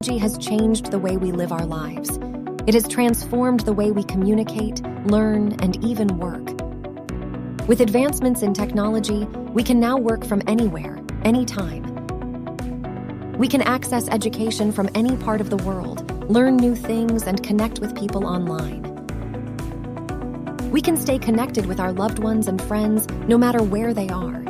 Technology has changed the way we live our lives. It has transformed the way we communicate, learn, and even work. With advancements in technology, we can now work from anywhere, anytime. We can access education from any part of the world, learn new things, and connect with people online. We can stay connected with our loved ones and friends no matter where they are.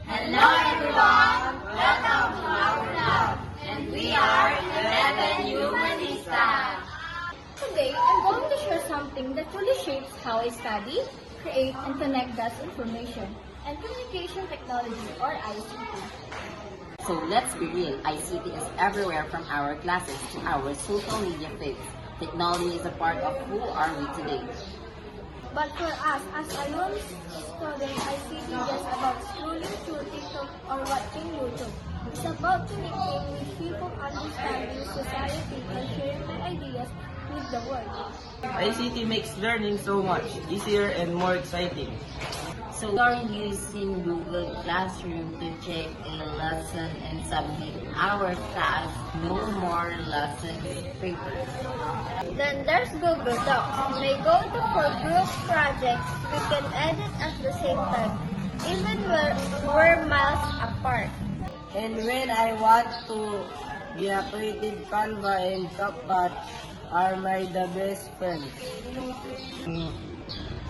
Hello everyone! Welcome to our lab, and we are 11 Humanista. Today, I'm going to share something that truly shapes how I study, create, and connect that information and communication technology, or ICT. So let's be real, ICT is everywhere from our classes to our social media feeds. Technology is a part of who are we today. But for us, as alone students, ICT is just about scrolling through TikTok or watching YouTube. It's about connecting with people, understanding society, and sharing my ideas with the world. ICT makes learning so much easier and more exciting. So we are using Google Classroom to check a lesson and submit our class no more lesson papers. Then there's Google Docs. May go to for group projects. We can edit at the same time, even we're miles apart. And when I want to be a creative, Canva and CapCut are the best friends.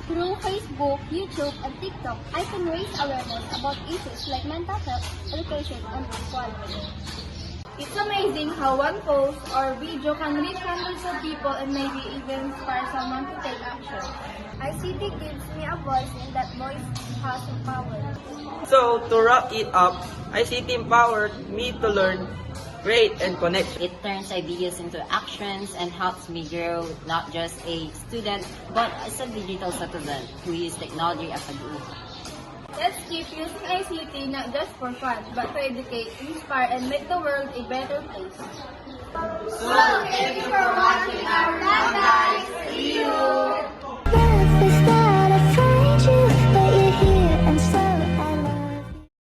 Through Facebook, YouTube, and TikTok, I can raise awareness about issues like mental health, education, and equality. It's amazing how one post or video can reach hundreds of people and maybe even inspire someone to take action. ICT gives me a voice, and that voice has power. So to wrap it up, ICT empowered me to learn, create, and connect. It turns ideas into actions and helps me grow not just a student but as a digital citizen who uses technology as a tool. Let's keep using ICT not just for fun, but to educate, inspire, and make the world a better place. So, thank you for watching our lab.